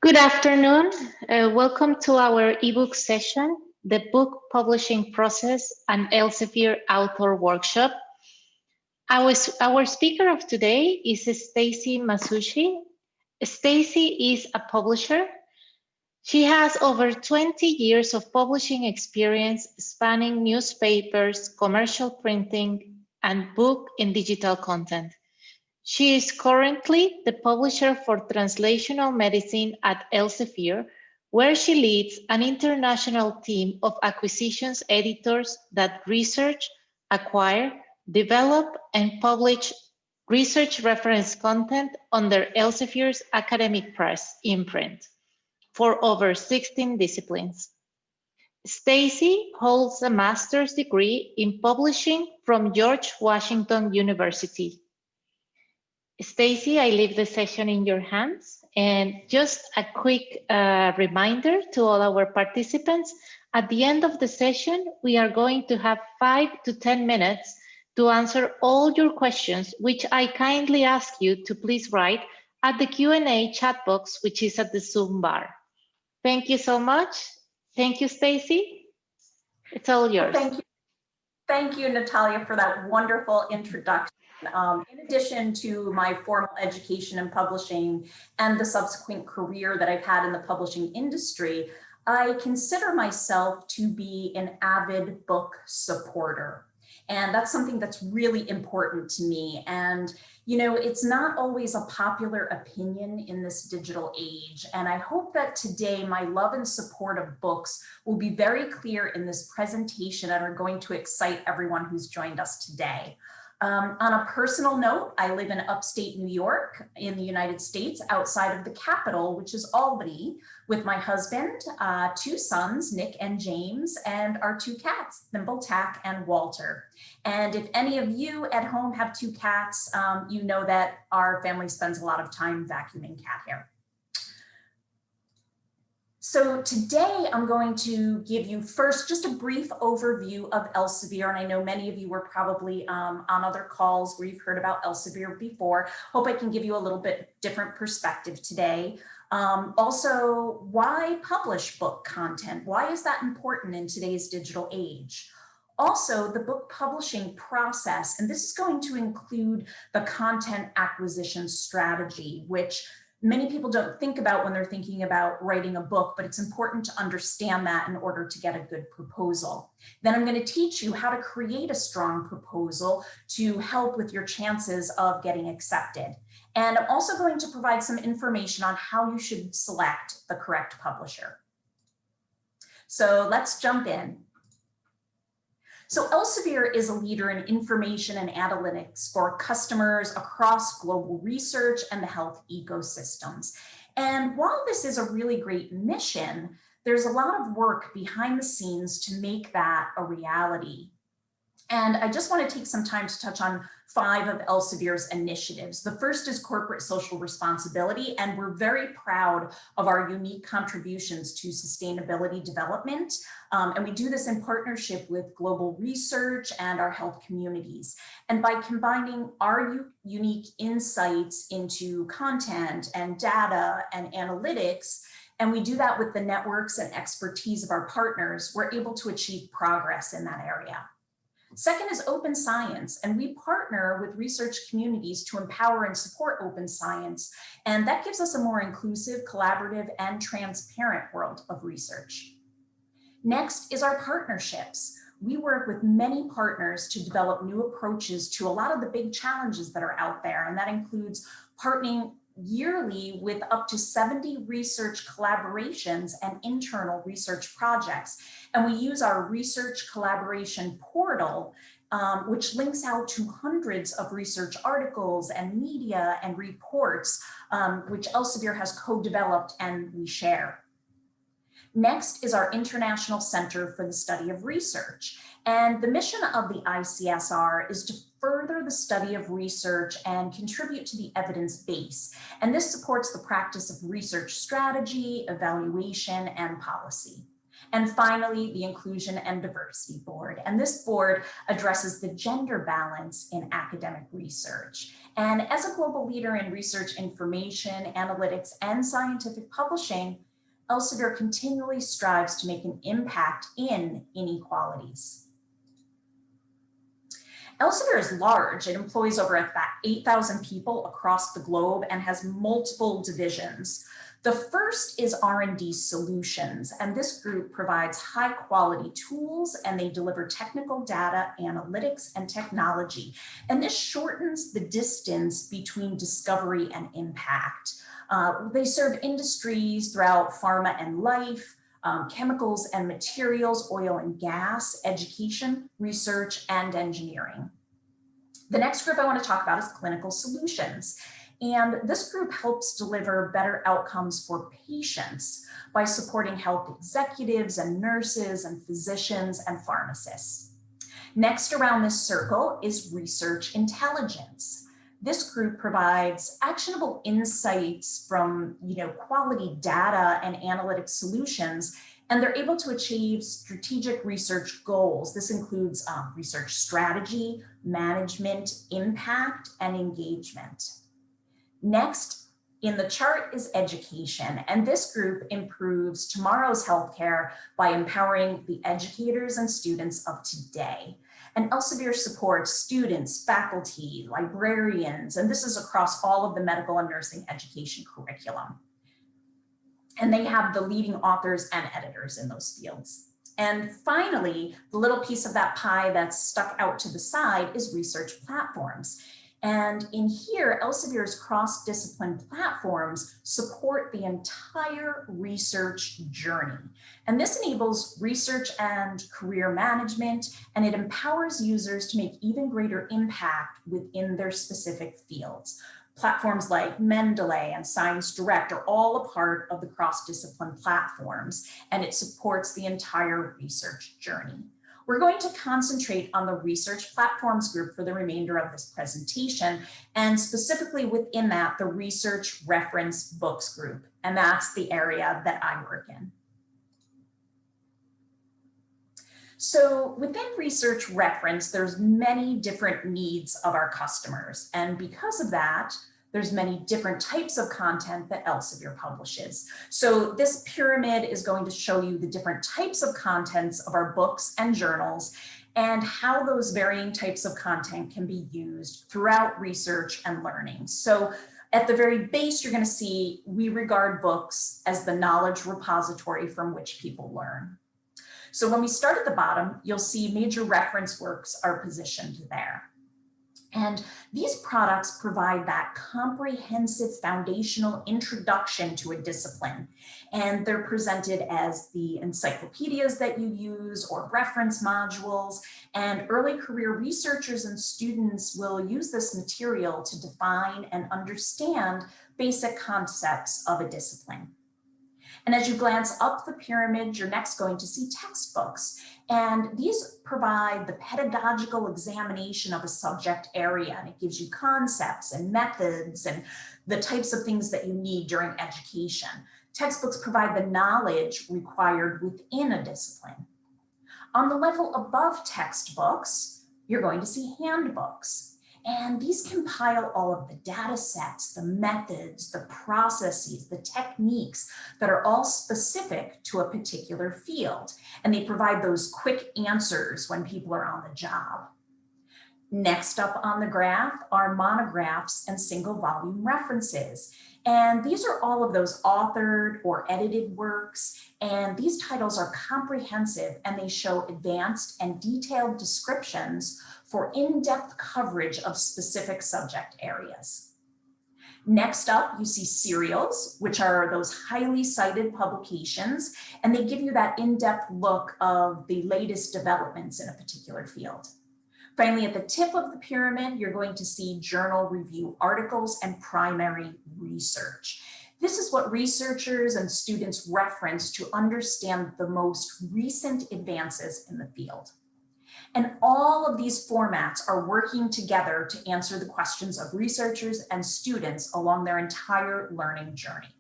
Good afternoon. Welcome to our ebook session, the book publishing process and Elsevier author workshop. Our speaker of today is Stacy Masucci. Stacy is a publisher. She has over 20 years of publishing experience spanning newspapers, commercial printing, and book and digital content. She is currently the publisher for translational medicine at Elsevier, where she leads an international team of acquisitions editors that research, acquire, develop, and publish research reference content under Elsevier's academic press imprint for over 16 disciplines. Stacy holds a master's degree in publishing from George Washington University. Stacy, I leave the session in your hands. And just a quick reminder to all our participants, at the end of the session, we are going to have 5 to 10 minutes to answer all your questions, which I kindly ask you to please write at the Q&A chat box, which is at the Zoom bar. Thank you so much. Thank you, Stacy. It's all yours. Thank you, Natalia, for that wonderful introduction. In addition to my formal education in publishing and the subsequent career that I've had in the publishing industry, I consider myself to be an avid book supporter. And that's something that's really important to me. And, you know, it's not always a popular opinion in this digital age. And I hope that today my love and support of books will be very clear in this presentation and are going to excite everyone who's joined us today. On a personal note, I live in upstate New York in the United States, outside of the capital, which is Albany, with my husband, 2 sons, Nick and James, and our 2 cats, Thimble, Tack, and Walter. And if any of you at home have 2 cats, you know that our family spends a lot of time vacuuming cat hair. So today I'm going to give you first just a brief overview of Elsevier, and I know many of you were probably on other calls where you've heard about Elsevier before. Hope I can give you a little bit different perspective today. Also, why publish book content? Why is that important in today's digital age? Also, the book publishing process, and this is going to include the content acquisition strategy, which many people don't think about when they're thinking about writing a book, but it's important to understand that in order to get a good proposal. Then I'm going to teach you how to create a strong proposal to help with your chances of getting accepted. And I'm also going to provide some information on how you should select the correct publisher. So let's jump in. So Elsevier is a leader in information and analytics for customers across global research and the health ecosystems. And while this is a really great mission, there's a lot of work behind the scenes to make that a reality. And I just want to take some time to touch on 5 of Elsevier's initiatives. The first is corporate social responsibility, and we're very proud of our unique contributions to sustainability development. And we do this in partnership with global research and our health communities. And by combining our unique insights into content and data and analytics, and we do that with the networks and expertise of our partners, we're able to achieve progress in that area. Second is open science, and we partner with research communities to empower and support open science, and that gives us a more inclusive, collaborative, and transparent world of research. Next is our partnerships. We work with many partners to develop new approaches to a lot of the big challenges that are out there, and that includes partnering yearly with up to 70 research collaborations and internal research projects. And we use our research collaboration portal, which links out to hundreds of research articles and media and reports, which Elsevier has co-developed and we share. Next is our International Center for the Study of Research. And the mission of the ICSR is to further the study of research and contribute to the evidence base. And this supports the practice of research strategy, evaluation, and policy. And finally, the Inclusion and Diversity Board. And this board addresses the gender balance in academic research. And as a global leader in research information, analytics, and scientific publishing, Elsevier continually strives to make an impact in inequalities. Elsevier is large. It employs over 8,000 people across the globe and has multiple divisions. The first is R&D Solutions, and this group provides high quality tools and they deliver technical data, analytics, and technology. And this shortens the distance between discovery and impact. They serve industries throughout pharma and life, chemicals and materials, oil and gas, education, research, and engineering. The next group I want to talk about is Clinical Solutions. And this group helps deliver better outcomes for patients by supporting health executives and nurses and physicians and pharmacists. Next around this circle is Research Intelligence. This group provides actionable insights from quality data and analytic solutions, and they're able to achieve strategic research goals. This includes research strategy, management, impact, and engagement. Next in the chart is education, and this group improves tomorrow's healthcare by empowering the educators and students of today. And Elsevier supports students, faculty, librarians, and this is across all of the medical and nursing education curriculum. And they have the leading authors and editors in those fields. And finally, the little piece of that pie that's stuck out to the side is research platforms. And in here, Elsevier's cross-discipline platforms support the entire research journey. And this enables research and career management, and it empowers users to make even greater impact within their specific fields. Platforms like Mendeley and Science Direct are all a part of the cross-discipline platforms, and it supports the entire research journey. We're going to concentrate on the research platforms group for the remainder of this presentation, and specifically within that, the research reference books group, and that's the area that I work in. So within research reference, there's many different needs of our customers, and because of that, there's many different types of content that Elsevier publishes. So this pyramid is going to show you the different types of contents of our books and journals and how those varying types of content can be used throughout research and learning. So at the very base, you're going to see we regard books as the knowledge repository from which people learn. So when we start at the bottom, you'll see major reference works are positioned there. And these products provide that comprehensive foundational introduction to a discipline. And they're presented as the encyclopedias that you use or reference modules. And early career researchers and students will use this material to define and understand basic concepts of a discipline. And as you glance up the pyramid, you're next going to see textbooks. And these provide the pedagogical examination of a subject area, and it gives you concepts and methods and the types of things that you need during education. Textbooks provide the knowledge required within a discipline. On the level above textbooks, you're going to see handbooks. And these compile all of the data sets, the methods, the processes, the techniques that are all specific to a particular field. And they provide those quick answers when people are on the job. Next up on the graph are monographs and single volume references. And these are all of those authored or edited works. And these titles are comprehensive and they show advanced and detailed descriptions for in-depth coverage of specific subject areas. Next up, you see serials, which are those highly cited publications, and they give you that in-depth look of the latest developments in a particular field. Finally, at the tip of the pyramid, you're going to see journal review articles and primary research. This is what researchers and students reference to understand the most recent advances in the field. And all of these formats are working together to answer the questions of researchers and students along their entire learning journey.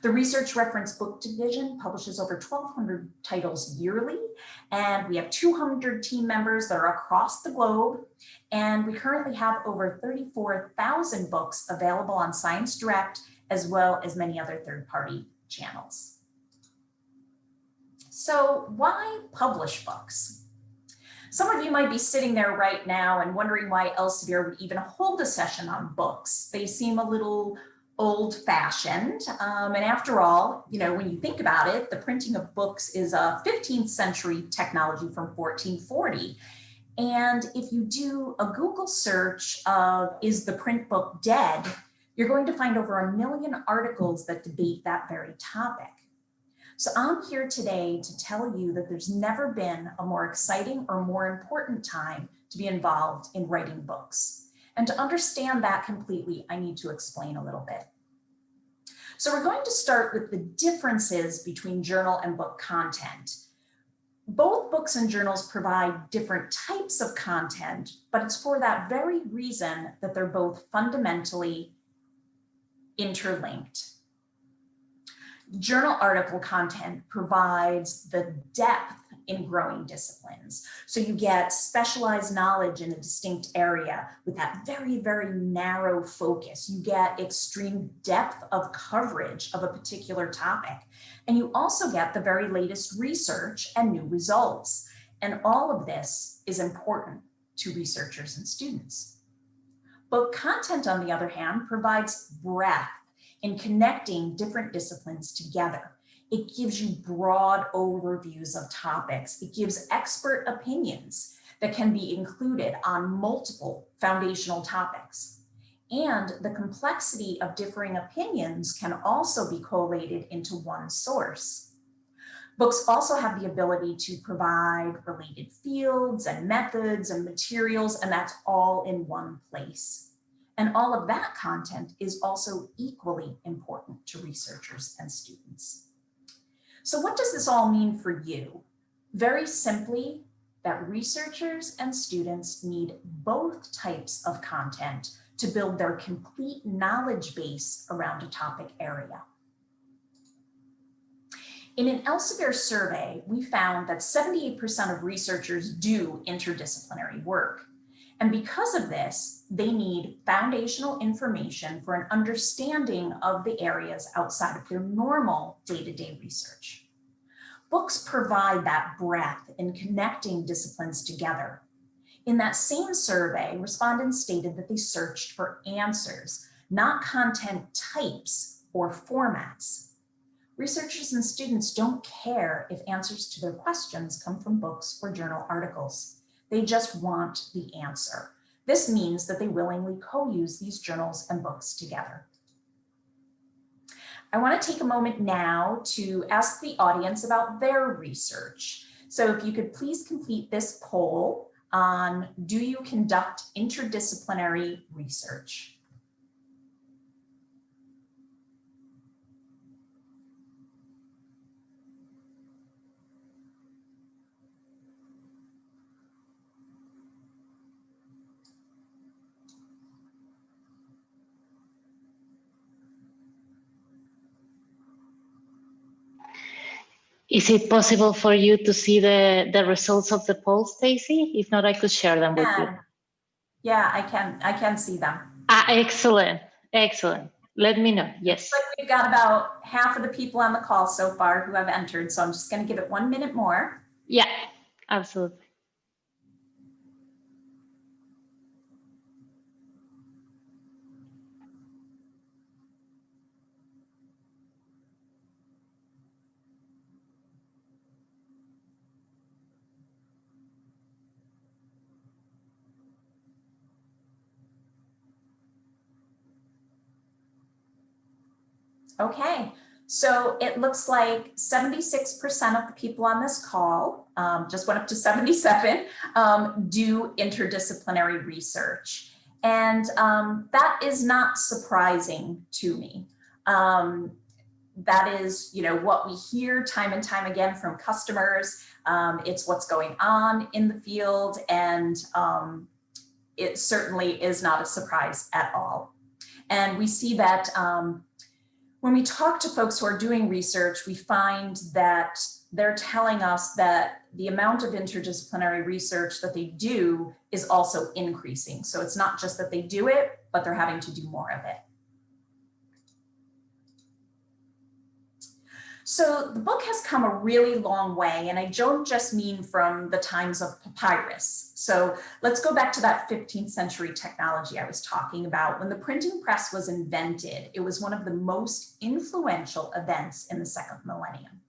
The Research Reference Book Division publishes over 1,200 titles yearly, and we have 200 team members that are across the globe, and we currently have over 34,000 books available on Science Direct, as well as many other third-party channels. So why publish books? Some of you might be sitting there right now and wondering why Elsevier would even hold a session on books. They seem a little old-fashioned, and after all, when you think about it, the printing of books is a 15th century technology from 1440. And if you do a Google search of "is the print book dead?" you're going to find over 1 million articles that debate that very topic. So I'm here today to tell you that there's never been a more exciting or more important time to be involved in writing books. And to understand that completely, I need to explain a little bit. So we're going to start with the differences between journal and book content. Both books and journals provide different types of content, but it's for that very reason that they're both fundamentally interlinked. Journal article content provides the depth in growing disciplines. So you get specialized knowledge in a distinct area with that very, very narrow focus. You get extreme depth of coverage of a particular topic. And you also get the very latest research and new results. And all of this is important to researchers and students. Book content, on the other hand, provides breadth in connecting different disciplines together. It gives you broad overviews of topics. It gives expert opinions that can be included on multiple foundational topics. And the complexity of differing opinions can also be collated into one source. Books also have the ability to provide related fields and methods and materials, and that's all in one place. And all of that content is also equally important to researchers and students. So what does this all mean for you? Very simply, that researchers and students need both types of content to build their complete knowledge base around a topic area. In an Elsevier survey, we found that 78% of researchers do interdisciplinary work. And because of this, they need foundational information for an understanding of the areas outside of their normal day-to-day research. Books provide that breadth in connecting disciplines together. In that same survey, respondents stated that they searched for answers, not content types or formats. Researchers and students don't care if answers to their questions come from books or journal articles. They just want the answer. This means that they willingly co-use these journals and books together. I want to take a moment now to ask the audience about their research. So if you could please complete this poll on, do you conduct interdisciplinary research? Is it possible for you to see the results of the poll, Stacy? If not, I could share them with you. Yeah, I can see them. Excellent, excellent. Let me know, yes. But we've got about half of the people on the call so far who have entered, so I'm just going to give it 1 minute more. Yeah, absolutely. Okay, so it looks like 76% of the people on this call, just went up to 77, do interdisciplinary research. And that is not surprising to me. That is, what we hear time and time again from customers. It's what's going on in the field, and it certainly is not a surprise at all. And we see that When we talk to folks who are doing research, we find that they're telling us that the amount of interdisciplinary research that they do is also increasing. So it's not just that they do it, but they're having to do more of it. So the book has come a really long way, and I don't just mean from the times of papyrus. So let's go back to that 15th century technology I was talking about. When the printing press was invented, it was one of the most influential events in the second millennium.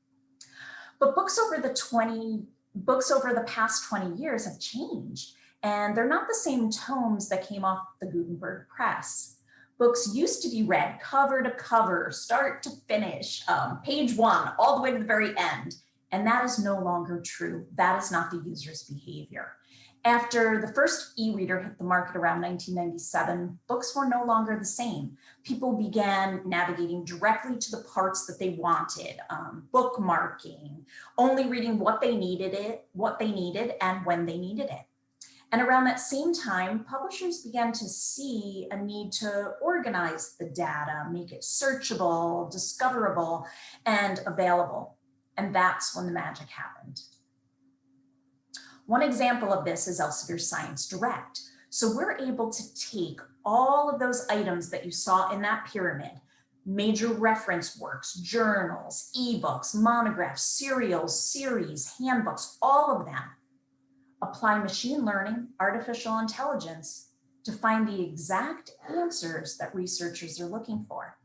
But books over the past 20 years have changed, and they're not the same tomes that came off the Gutenberg press. Books used to be read cover to cover, start to finish, page one, all the way to the very end. And that is no longer true. That is not the user's behavior. After the first e-reader hit the market around 1997, books were no longer the same. People began navigating directly to the parts that they wanted, bookmarking, only reading what they needed, and when they needed it. And around that same time, publishers began to see a need to organize the data, make it searchable, discoverable, and available. And that's when the magic happened. One example of this is Elsevier Science Direct. So we're able to take all of those items that you saw in that pyramid, major reference works, journals, ebooks, monographs, serials, series, handbooks, all of them, apply machine learning, artificial intelligence to find the exact answers that researchers are looking for.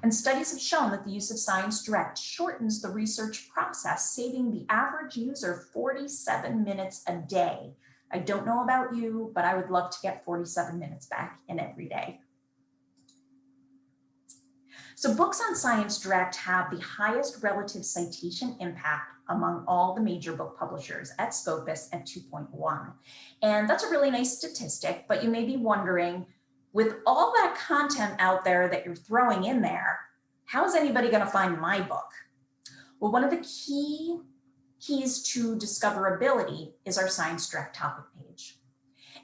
And studies have shown that the use of Science Direct shortens the research process, saving the average user 47 minutes a day. I don't know about you, but I would love to get 47 minutes back in every day. So books on Science Direct have the highest relative citation impact among all the major book publishers at Scopus at 2.1. And that's a really nice statistic, but you may be wondering, with all that content out there that you're throwing in there, how is anybody going to find my book? Well, one of the keys to discoverability is our Science Direct topic page.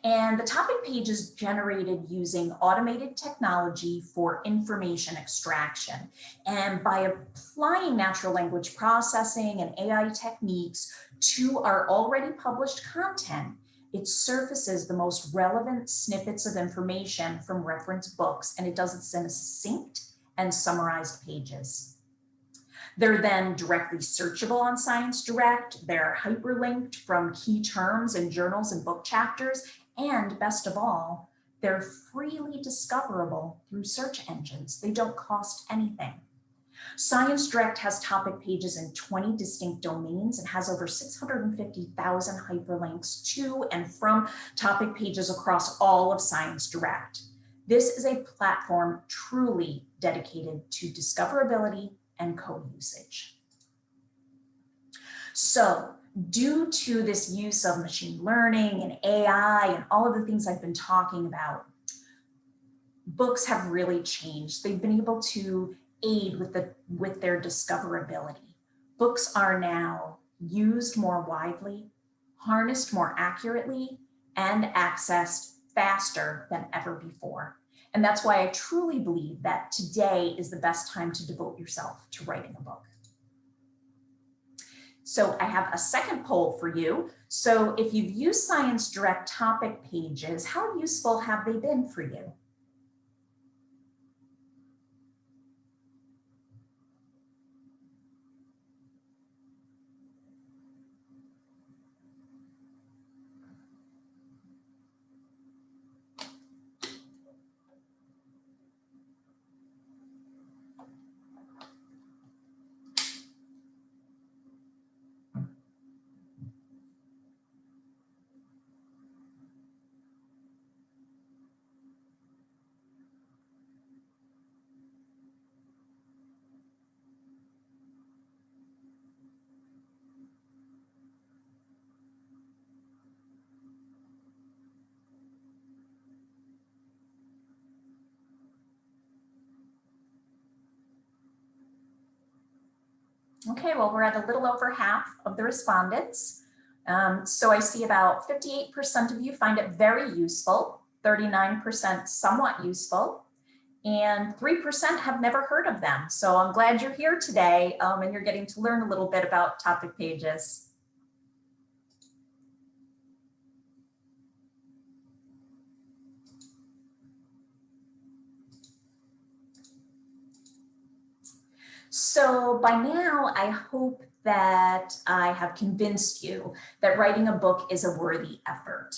And the topic page is generated using automated technology for information extraction. And by applying natural language processing and AI techniques to our already published content, it surfaces the most relevant snippets of information from reference books, and it does it in succinct and summarized pages. They're then directly searchable on Science Direct. They're hyperlinked from key terms in journals and book chapters. And best of all, they're freely discoverable through search engines. They don't cost anything. Science Direct has topic pages in 20 distinct domains and has over 650,000 hyperlinks to and from topic pages across all of Science Direct. This is a platform truly dedicated to discoverability and co-usage. So, due to this use of machine learning and AI and all of the things I've been talking about, books have really changed. They've been able to aid with their discoverability. Books are now used more widely, harnessed more accurately, and accessed faster than ever before. And that's why I truly believe that today is the best time to devote yourself to writing a book. So I have a second poll for you. So if you've used Science Direct topic pages, how useful have they been for you? Okay, well, we're at a little over half of the respondents. So I see about 58% of you find it very useful, 39% somewhat useful, and 3% have never heard of them. So I'm glad you're here today and you're getting to learn a little bit about topic pages. So by now, I hope that I have convinced you that writing a book is a worthy effort.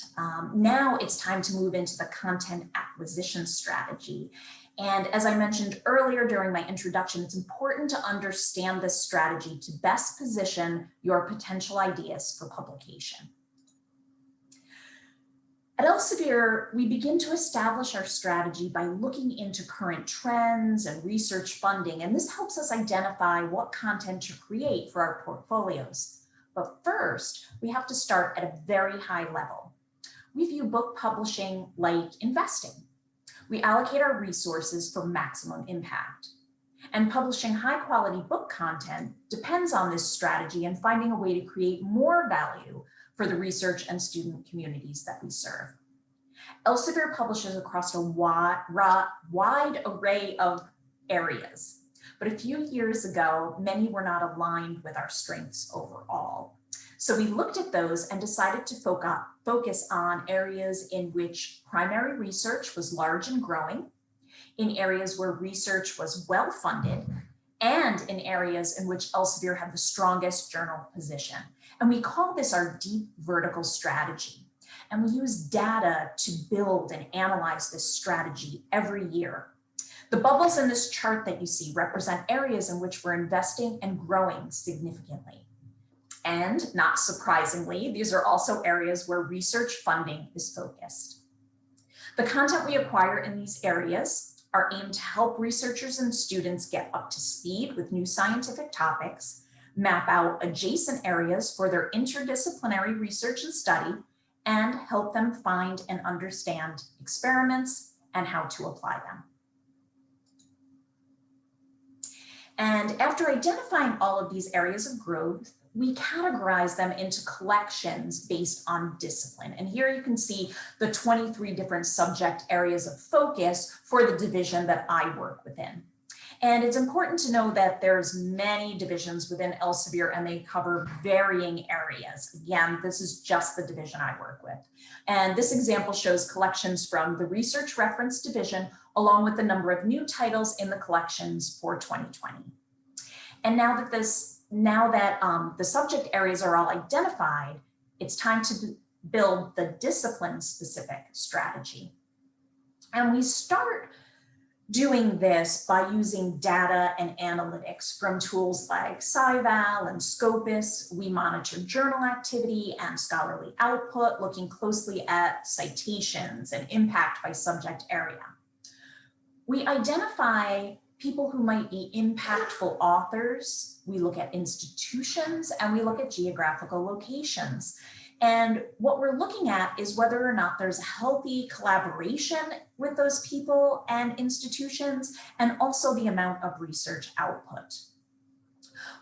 Now it's time to move into the content acquisition strategy. And as I mentioned earlier during my introduction, it's important to understand this strategy to best position your potential ideas for publication. At Elsevier, we begin to establish our strategy by looking into current trends and research funding, and this helps us identify what content to create for our portfolios. But first, we have to start at a very high level. We view book publishing like investing. We allocate our resources for maximum impact. And publishing high-quality book content depends on this strategy and finding a way to create more value for the research and student communities that we serve. Elsevier publishes across a wide array of areas, but a few years ago, many were not aligned with our strengths overall. So we looked at those and decided to focus on areas in which primary research was large and growing, in areas where research was well-funded, and in areas in which Elsevier had the strongest journal position. And we call this our deep vertical strategy. And we use data to build and analyze this strategy every year. The bubbles in this chart that you see represent areas in which we're investing and growing significantly. And not surprisingly, these are also areas where research funding is focused. The content we acquire in these areas are aimed to help researchers and students get up to speed with new scientific topics, map out adjacent areas for their interdisciplinary research and study, and help them find and understand experiments and how to apply them. And after identifying all of these areas of growth, we categorize them into collections based on discipline. And here you can see the 23 different subject areas of focus for the division that I work within. And it's important to know that there's many divisions within Elsevier and they cover varying areas. Again, this is just the division I work with. And this example shows collections from the Research Reference Division, along with the number of new titles in the collections for 2020. And now that the subject areas are all identified, it's time to build the discipline-specific strategy. And we start doing this by using data and analytics from tools like SciVal and Scopus. We monitor journal activity and scholarly output, looking closely at citations and impact by subject area. We identify people who might be impactful authors. We look at institutions and we look at geographical locations. And what we're looking at is whether or not there's a healthy collaboration with those people and institutions, and also the amount of research output.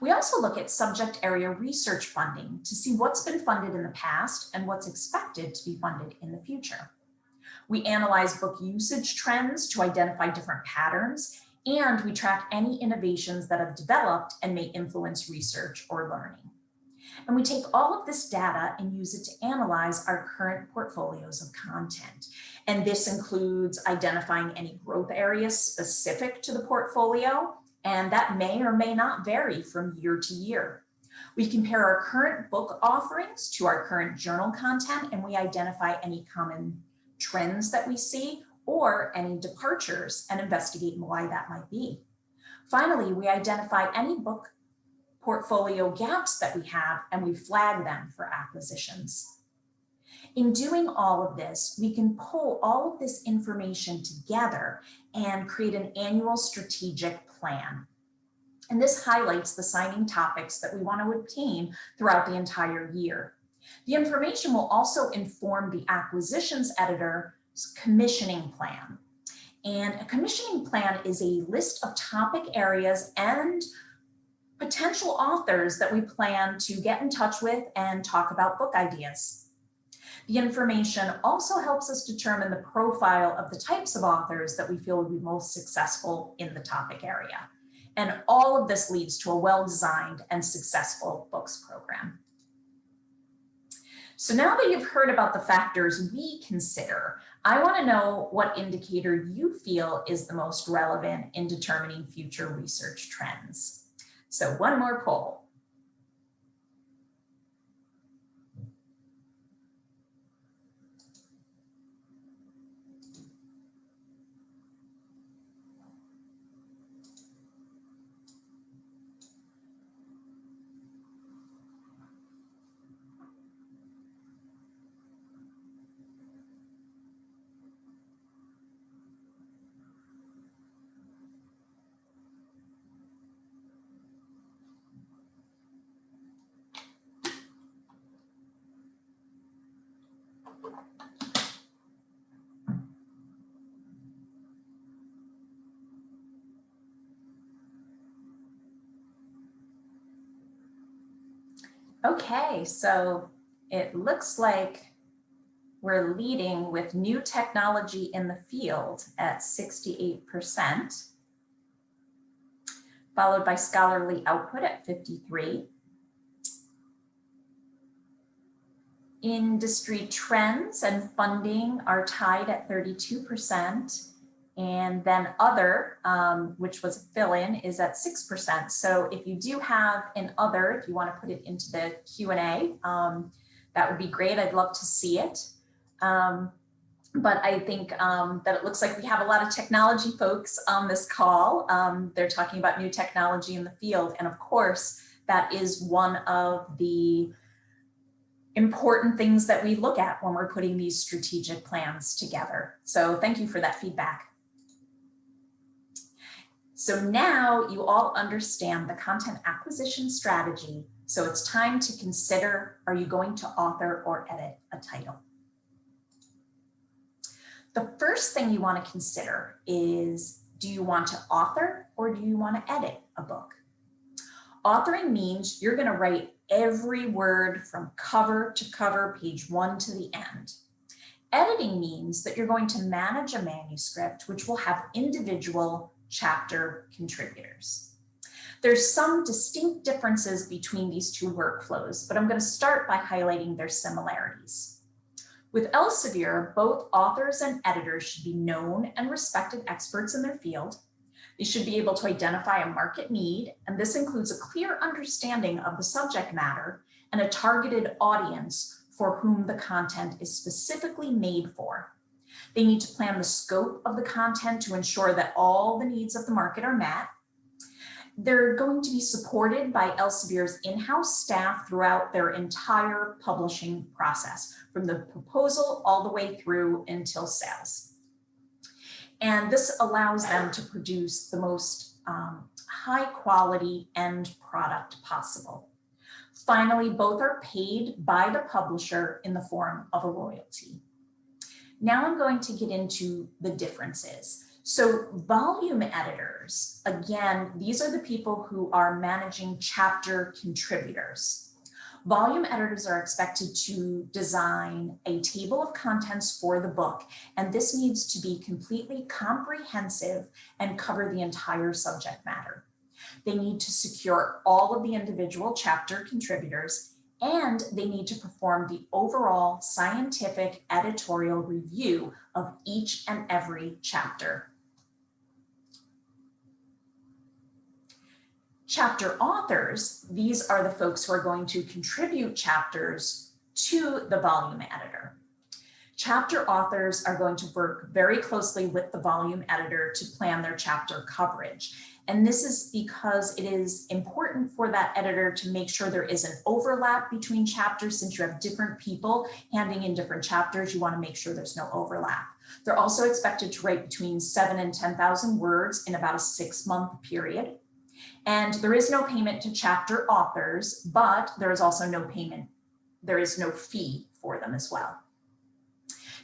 We also look at subject area research funding to see what's been funded in the past and what's expected to be funded in the future. We analyze book usage trends to identify different patterns, and we track any innovations that have developed and may influence research or learning. And we take all of this data and use it to analyze our current portfolios of content. And this includes identifying any growth areas specific to the portfolio, and that may or may not vary from year to year. We compare our current book offerings to our current journal content, and we identify any common trends that we see or any departures and investigate why that might be. Finally, we identify any book portfolio gaps that we have, and we flag them for acquisitions. In doing all of this, we can pull all of this information together and create an annual strategic plan. And this highlights the signing topics that we want to obtain throughout the entire year. The information will also inform the acquisitions editor's commissioning plan. And a commissioning plan is a list of topic areas and potential authors that we plan to get in touch with and talk about book ideas. The information also helps us determine the profile of the types of authors that we feel would be most successful in the topic area. And all of this leads to a well-designed and successful books program. So now that you've heard about the factors we consider, I want to know what indicator you feel is the most relevant in determining future research trends. So one more poll. Okay, so it looks like we're leading with new technology in the field at 68%, followed by scholarly output at 53%. Industry trends and funding are tied at 32%. And then other, which was a fill-in, is at 6%. So if you do have an other, if you want to put it into the Q&A, that would be great. I'd love to see it. But I think that it looks like we have a lot of technology folks on this call. They're talking about new technology in the field. And of course, that is one of the important things that we look at when we're putting these strategic plans together. So thank you for that feedback. So now you all understand the content acquisition strategy. So it's time to consider, are you going to author or edit a title? The first thing you want to consider is, do you want to author or do you want to edit a book? Authoring means you're going to write every word from cover to cover, page 1 to the end. Editing means that you're going to manage a manuscript which will have individual chapter contributors. There's some distinct differences between these two workflows, but I'm going to start by highlighting their similarities. With Elsevier, both authors and editors should be known and respected experts in their field. They should be able to identify a market need, and this includes a clear understanding of the subject matter and a targeted audience for whom the content is specifically made for. They need to plan the scope of the content to ensure that all the needs of the market are met. They're going to be supported by Elsevier's in-house staff throughout their entire publishing process, from the proposal all the way through until sales. And this allows them to produce the most high quality end product possible. Finally, both are paid by the publisher in the form of a royalty. Now I'm going to get into the differences. So volume editors, again, these are the people who are managing chapter contributors. Volume editors are expected to design a table of contents for the book, and this needs to be completely comprehensive and cover the entire subject matter. They need to secure all of the individual chapter contributors, and they need to perform the overall scientific editorial review of each and every chapter. Chapter authors, these are the folks who are going to contribute chapters to the volume editor. Chapter authors are going to work very closely with the volume editor to plan their chapter coverage. And this is because it is important for that editor to make sure there is an overlap between chapters. Since you have different people handing in different chapters, you want to make sure there's no overlap. They're also expected to write between 7,000 and 10,000 words in about a 6-month period. And there is no payment to chapter authors, but there is also no payment. There is no fee for them as well.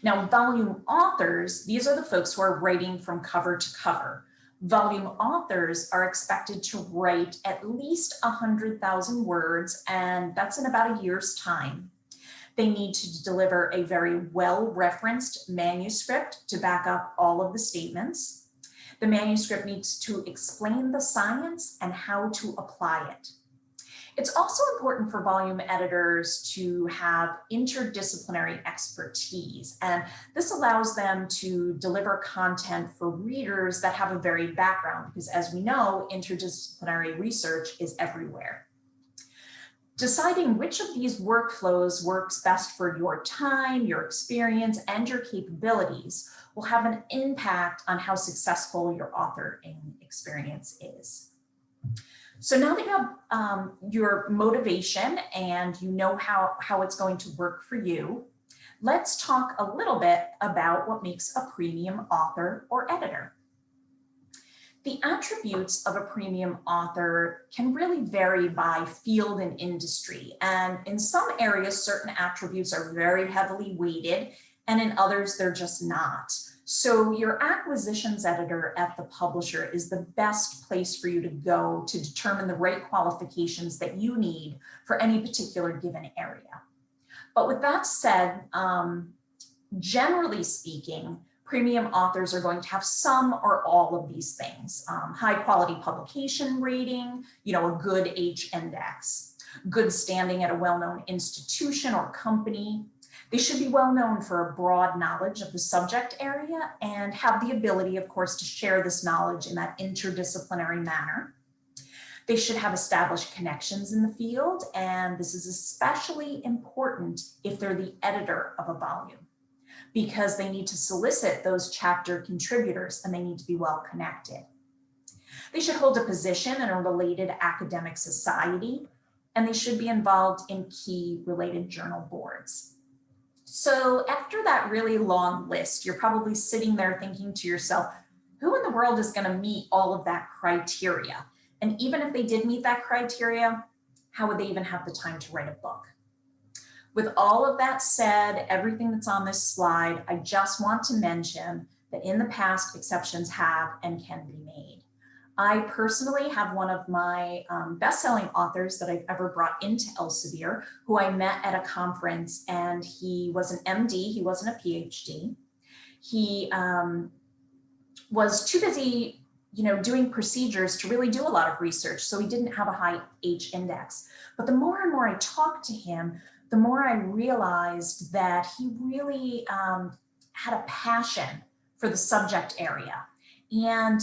Now, volume authors, these are the folks who are writing from cover to cover. Volume authors are expected to write at least 100,000 words, and that's in about a year's time. They need to deliver a very well-referenced manuscript to back up all of the statements. The manuscript needs to explain the science and how to apply it. It's also important for volume editors to have interdisciplinary expertise, and this allows them to deliver content for readers that have a varied background, because as we know, interdisciplinary research is everywhere. Deciding which of these workflows works best for your time, your experience, and your capabilities will have an impact on how successful your authoring experience is. So now that you have your motivation and you know how it's going to work for you, let's talk a little bit about what makes a premium author or editor. The attributes of a premium author can really vary by field and industry. And in some areas, certain attributes are very heavily weighted, and in others, they're just not. So your acquisitions editor at the publisher is the best place for you to go to determine the right qualifications that you need for any particular given area. But with that said, generally speaking, premium authors are going to have some or all of these things. High quality publication rating, a good H index, good standing at a well-known institution or company. They should be well known for a broad knowledge of the subject area and have the ability, of course, to share this knowledge in that interdisciplinary manner. They should have established connections in the field, and this is especially important if they're the editor of a volume, because they need to solicit those chapter contributors and they need to be well connected. They should hold a position in a related academic society, and they should be involved in key related journal boards. So after that really long list, you're probably sitting there thinking to yourself, who in the world is going to meet all of that criteria? And even if they did meet that criteria, how would they even have the time to write a book? With all of that said, everything that's on this slide, I just want to mention that in the past, exceptions have and can be made. I personally have one of my best-selling authors that I've ever brought into Elsevier, who I met at a conference, and he was an MD, he wasn't a PhD. He was too busy doing procedures to really do a lot of research, so he didn't have a high H index. But the more and more I talked to him, the more I realized that he really had a passion for the subject area. And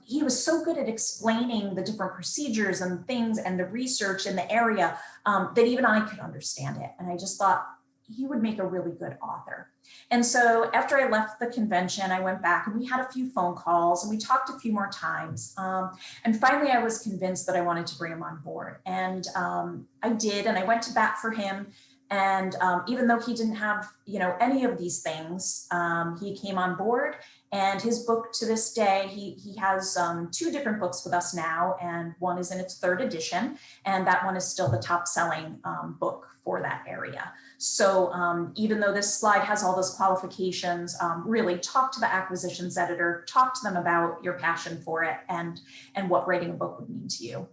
he was so good at explaining the different procedures and things and the research in the area that even I could understand it. And I just thought he would make a really good author. And so after I left the convention, I went back and we had a few phone calls and we talked a few more times. And finally, I was convinced that I wanted to bring him on board. And I did, and I went to bat for him. And even though he didn't have, any of these things, he came on board. And his book to this day, he has 2 different books with us now, and one is in its 3rd edition, and that one is still the top-selling book for that area. So even though this slide has all those qualifications, really talk to the acquisitions editor, talk to them about your passion for it and what writing a book would mean to you.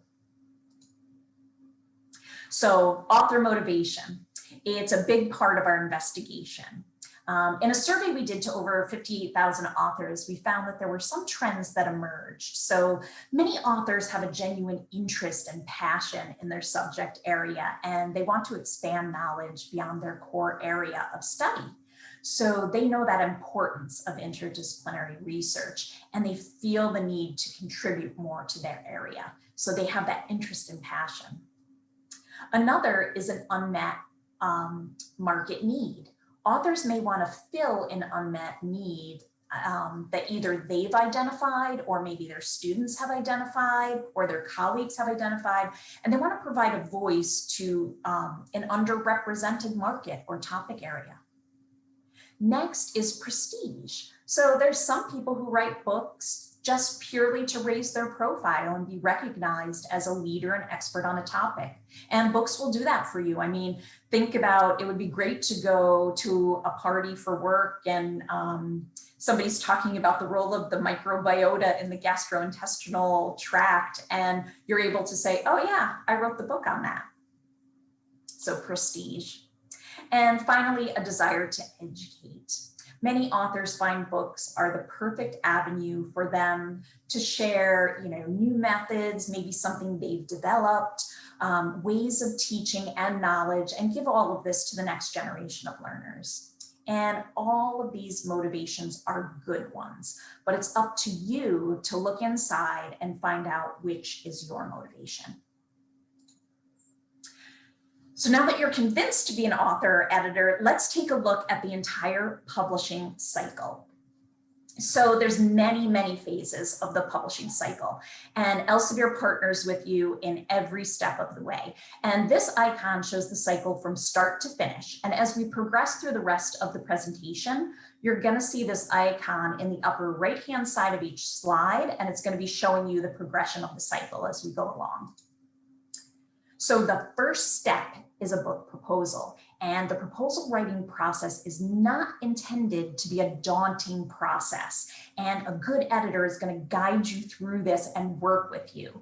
So author motivation, it's a big part of our investigation. In a survey we did to over 58,000 authors, we found that there were some trends that emerged. So many authors have a genuine interest and passion in their subject area, and they want to expand knowledge beyond their core area of study. So they know that importance of interdisciplinary research, and they feel the need to contribute more to their area. So they have that interest and passion. Another is an unmet market need. Authors may want to fill an unmet need that either they've identified, or maybe their students have identified, or their colleagues have identified, and they want to provide a voice to an underrepresented market or topic area. Next is prestige. So there's some people who write books just purely to raise their profile and be recognized as a leader and expert on a topic. And books will do that for you. I mean, think about, it would be great to go to a party for work and somebody's talking about the role of the microbiota in the gastrointestinal tract, and you're able to say, oh yeah, I wrote the book on that. So prestige. And finally, a desire to educate. Many authors find books are the perfect avenue for them to share, new methods, maybe something they've developed, ways of teaching and knowledge, and give all of this to the next generation of learners. And all of these motivations are good ones, but it's up to you to look inside and find out which is your motivation. So now that you're convinced to be an author or editor, let's take a look at the entire publishing cycle. So there's many, many phases of the publishing cycle, and Elsevier partners with you in every step of the way. And this icon shows the cycle from start to finish. And as we progress through the rest of the presentation, you're going to see this icon in the upper right-hand side of each slide, and it's going to be showing you the progression of the cycle as we go along. So the first step is a book proposal, and the proposal writing process is not intended to be a daunting process, and a good editor is going to guide you through this and work with you.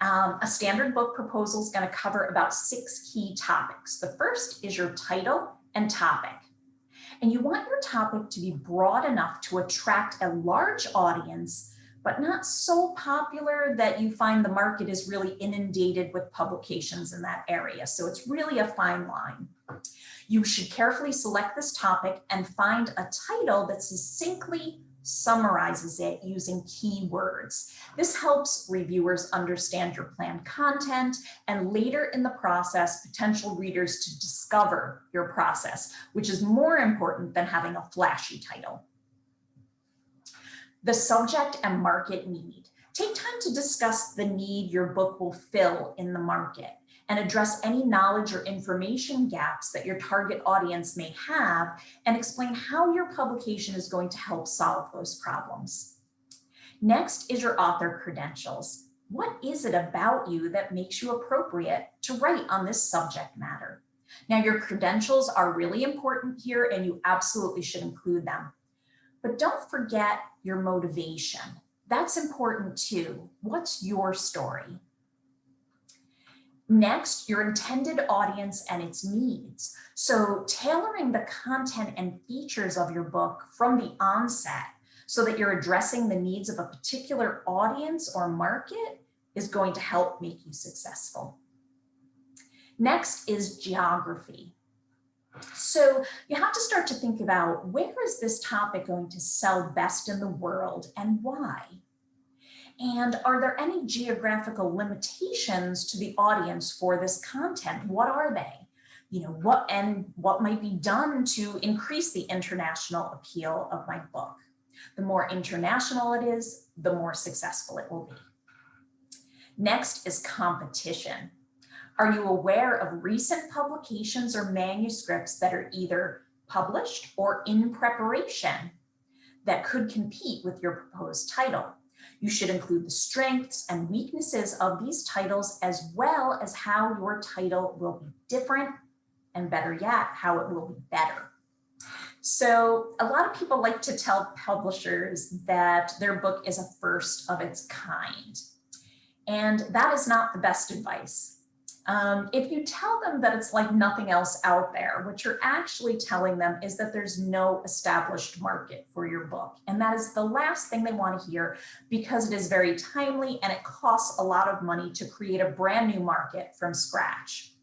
A standard book proposal is going to cover about 6 key topics. The first is your title and topic. And you want your topic to be broad enough to attract a large audience, but not so popular that you find the market is really inundated with publications in that area. So it's really a fine line. You should carefully select this topic and find a title that succinctly summarizes it using keywords. This helps reviewers understand your planned content, and later in the process, potential readers to discover your process, which is more important than having a flashy title. The subject and market need. Take time to discuss the need your book will fill in the market and address any knowledge or information gaps that your target audience may have, and explain how your publication is going to help solve those problems. Next is your author credentials. What is it about you that makes you appropriate to write on this subject matter? Now, your credentials are really important here, and you absolutely should include them. But don't forget your motivation. That's important too. What's your story? Next, your intended audience and its needs. So tailoring the content and features of your book from the onset so that you're addressing the needs of a particular audience or market is going to help make you successful. Next is geography. So you have to start to think about, where is this topic going to sell best in the world and why? And are there any geographical limitations to the audience for this content? What are they? What might be done to increase the international appeal of my book? The more international it is, the more successful it will be. Next is competition. Are you aware of recent publications or manuscripts that are either published or in preparation that could compete with your proposed title? You should include the strengths and weaknesses of these titles, as well as how your title will be different, and better yet, how it will be better. So a lot of people like to tell publishers that their book is a first of its kind, and that is not the best advice. If you tell them that it's like nothing else out there, what you're actually telling them is that there's no established market for your book. And that is the last thing they want to hear, because it is very timely and it costs a lot of money to create a brand new market from scratch.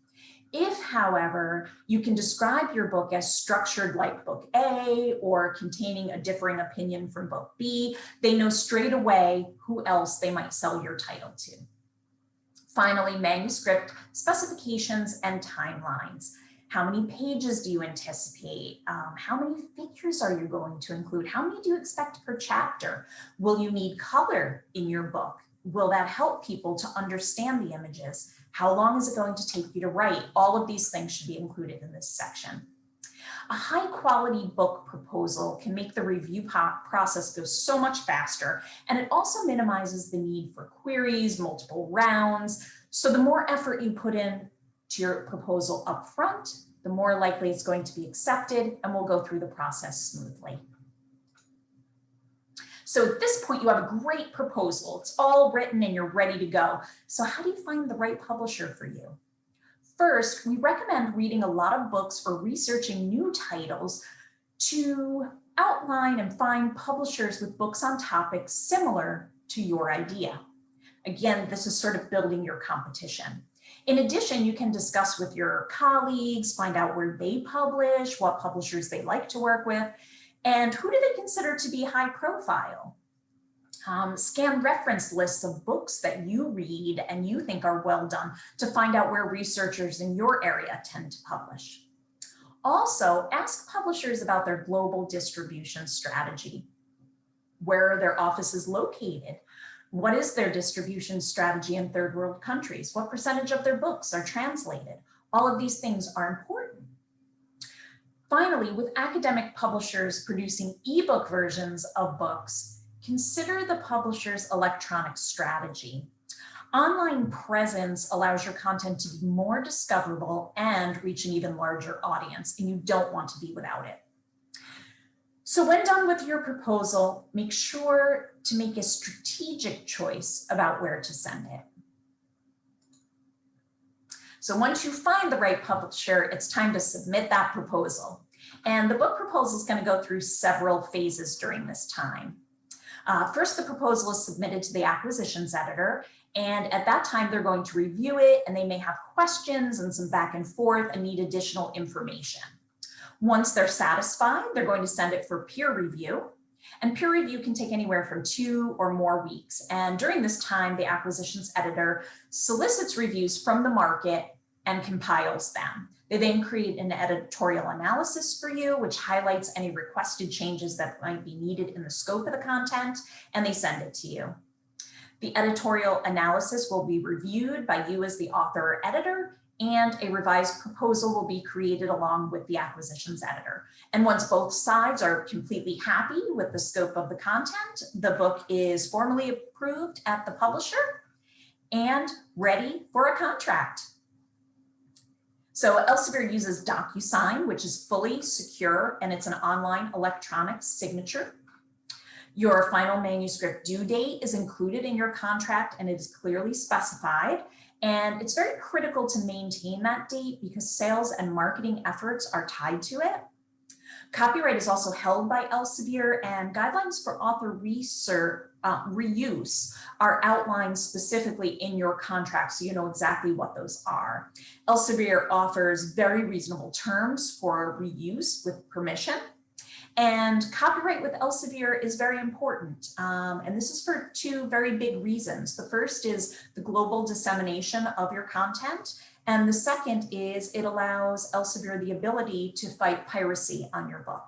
If, however, you can describe your book as structured like book A or containing a differing opinion from book B, they know straight away who else they might sell your title to. Finally, manuscript specifications and timelines. How many pages do you anticipate? How many figures are you going to include? How many do you expect per chapter? Will you need color in your book? Will that help people to understand the images? How long is it going to take you to write? All of these things should be included in this section. A high quality book proposal can make the review process go so much faster, and it also minimizes the need for queries, multiple rounds. So the more effort you put in to your proposal up front, the more likely it's going to be accepted, and we'll go through the process smoothly. So at this point, you have a great proposal. It's all written and you're ready to go. So how do you find the right publisher for you? First, we recommend reading a lot of books or researching new titles to outline and find publishers with books on topics similar to your idea. Again, this is sort of building your competition. In addition, you can discuss with your colleagues, find out where they publish, what publishers they like to work with, and who do they consider to be high profile. Scan reference lists of books that you read and you think are well done to find out where researchers in your area tend to publish. Also, ask publishers about their global distribution strategy. Where are their offices located? What is their distribution strategy in third world countries? What percentage of their books are translated? All of these things are important. Finally, with academic publishers producing ebook versions of books, consider the publisher's electronic strategy. Online presence allows your content to be more discoverable and reach an even larger audience, and you don't want to be without it. So when done with your proposal, make sure to make a strategic choice about where to send it. So once you find the right publisher, it's time to submit that proposal. And the book proposal is going to go through several phases during this time. First, the proposal is submitted to the acquisitions editor, and at that time, they're going to review it, and they may have questions and some back and forth and need additional information. Once they're satisfied, they're going to send it for peer review, and peer review can take anywhere from 2 or more weeks. And during this time, the acquisitions editor solicits reviews from the market and compiles them. They then create an editorial analysis for you, which highlights any requested changes that might be needed in the scope of the content, and they send it to you. The editorial analysis will be reviewed by you as the author or editor, and a revised proposal will be created along with the acquisitions editor. And once both sides are completely happy with the scope of the content, the book is formally approved at the publisher and ready for a contract. So Elsevier uses DocuSign, which is fully secure, and it's an online electronic signature. Your final manuscript due date is included in your contract, and it is clearly specified. And it's very critical to maintain that date because sales and marketing efforts are tied to it. Copyright is also held by Elsevier, and guidelines for author reuse are outlined specifically in your contract, so you know exactly what those are. Elsevier offers very reasonable terms for reuse with permission, and copyright with Elsevier is very important. And this is for 2 very big reasons. The first is the global dissemination of your content. And the second is it allows Elsevier the ability to fight piracy on your book.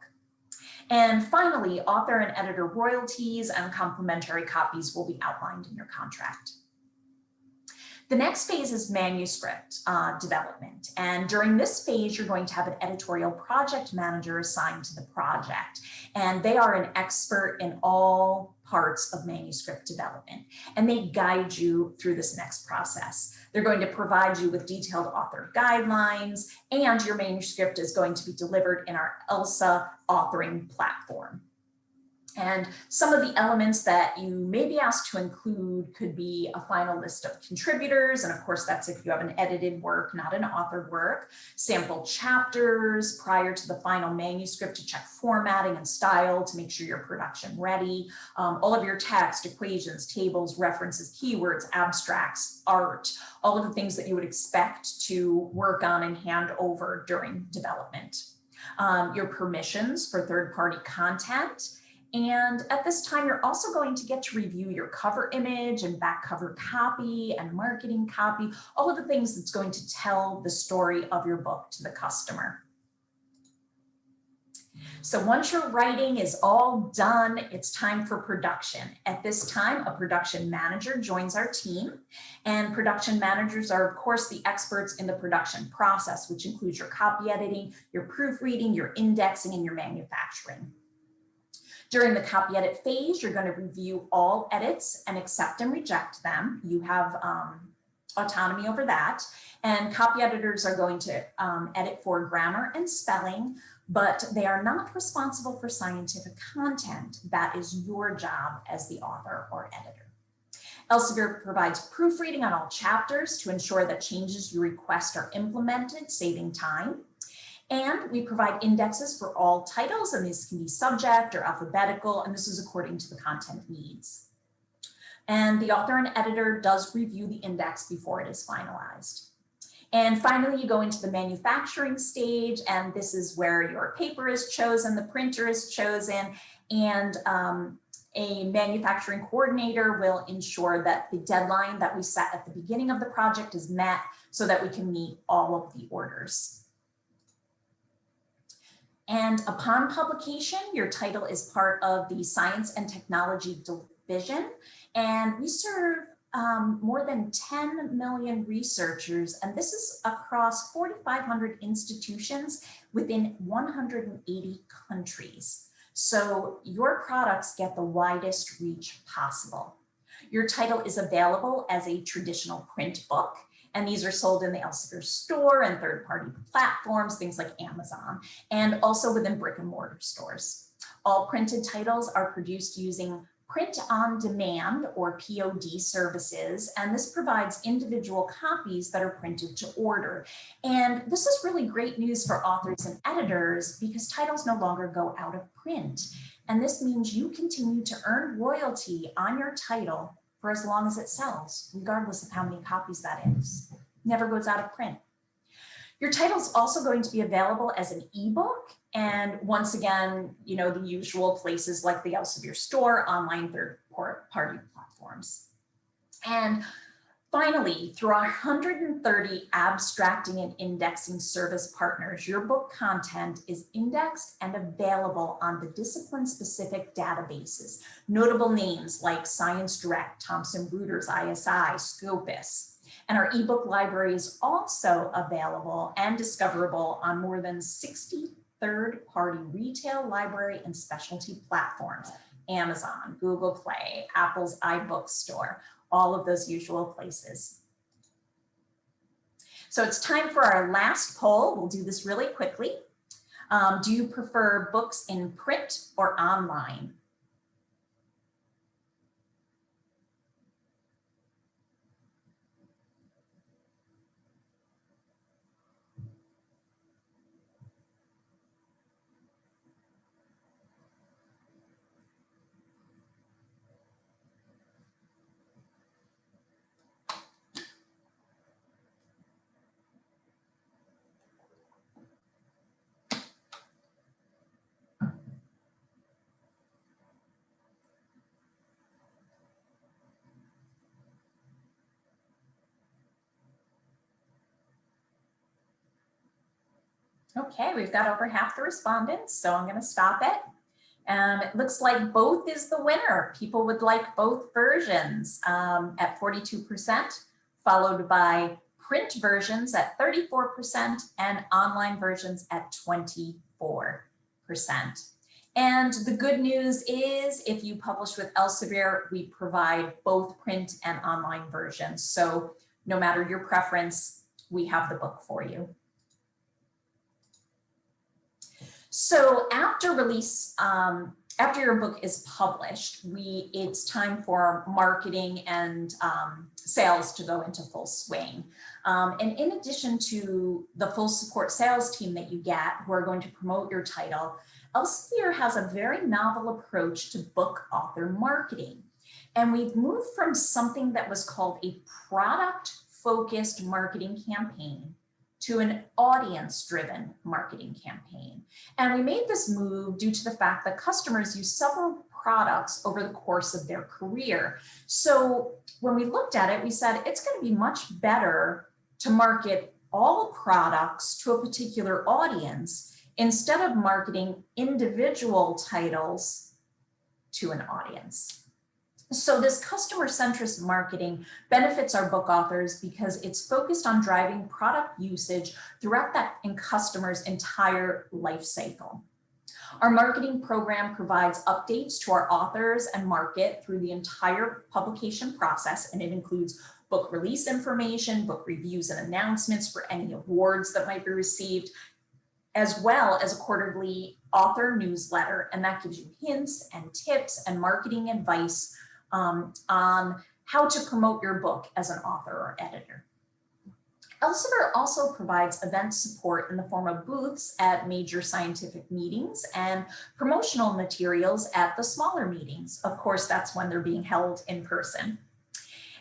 And finally, author and editor royalties and complimentary copies will be outlined in your contract. The next phase is manuscript development. And during this phase, you're going to have an editorial project manager assigned to the project. And they are an expert in all parts of manuscript development. And they guide you through this next process. They're going to provide you with detailed author guidelines, and your manuscript is going to be delivered in our ELSA authoring platform. And some of the elements that you may be asked to include could be a final list of contributors. And of course, that's if you have an edited work, not an authored work, sample chapters prior to the final manuscript to check formatting and style to make sure you're production ready, all of your text, equations, tables, references, keywords, abstracts, art, all of the things that you would expect to work on and hand over during development. Your permissions for third-party content. And at this time, you're also going to get to review your cover image and back cover copy and marketing copy, all of the things that's going to tell the story of your book to the customer. So once your writing is all done, it's time for production. At this time, a production manager joins our team, and production managers are, of course, the experts in the production process, which includes your copy editing, your proofreading, your indexing, and your manufacturing. During the copy edit phase, you're going to review all edits and accept and reject them. You have autonomy over that. And copy editors are going to edit for grammar and spelling, but they are not responsible for scientific content. That is your job as the author or editor. Elsevier provides proofreading on all chapters to ensure that changes you request are implemented, saving time. And we provide indexes for all titles, and these can be subject or alphabetical, and this is according to the content needs. And the author and editor does review the index before it is finalized. And finally, you go into the manufacturing stage, and this is where your paper is chosen, the printer is chosen, and a manufacturing coordinator will ensure that the deadline that we set at the beginning of the project is met so that we can meet all of the orders. And upon publication, your title is part of the Science and Technology Division, and we serve more than 10 million researchers, and this is across 4,500 institutions within 180 countries. So your products get the widest reach possible. Your title is available as a traditional print book, and these are sold in the Elsevier store and third-party platforms, things like Amazon, and also within brick and mortar stores. All printed titles are produced using print on demand or POD services, and this provides individual copies that are printed to order. And this is really great news for authors and editors because titles no longer go out of print. And this means you continue to earn royalty on your title for as long as it sells, regardless of how many copies that is. Never goes out of print. Your title is also going to be available as an ebook. And once again, you know, the usual places like the Elsevier store, online third-party platforms. And finally, through our 130 abstracting and indexing service partners, your book content is indexed and available on the discipline-specific databases. Notable names like Science Direct, Thomson Reuters, ISI, Scopus. And our ebook library is also available and discoverable on more than 60 third-party retail, library, and specialty platforms, Amazon, Google Play, Apple's iBookstore, all of those usual places. So it's time for our last poll. We'll do this really quickly. Do you prefer books in print or online? Okay, we've got over half the respondents, so I'm going to stop it. And it looks like both is the winner. People would like both versions at 42%, followed by print versions at 34% and online versions at 24%. And the good news is if you publish with Elsevier, we provide both print and online versions. So no matter your preference, we have the book for you. So after release, after your book is published, it's time for marketing and sales to go into full swing. And in addition to the full support sales team that you get, who are going to promote your title, Elsevier has a very novel approach to book author marketing. And we've moved from something that was called a product-focused marketing campaign to an audience-driven marketing campaign. And we made this move due to the fact that customers use several products over the course of their career. So when we looked at it, we said it's going to be much better to market all products to a particular audience instead of marketing individual titles to an audience. So this customer-centric marketing benefits our book authors because it's focused on driving product usage throughout that customer's entire life cycle. Our marketing program provides updates to our authors and market through the entire publication process, and it includes book release information, book reviews and announcements for any awards that might be received, as well as a quarterly author newsletter, and that gives you hints and tips and marketing advice on how to promote your book as an author or editor. Elsevier also provides event support in the form of booths at major scientific meetings and promotional materials at the smaller meetings. Of course, that's when they're being held in person.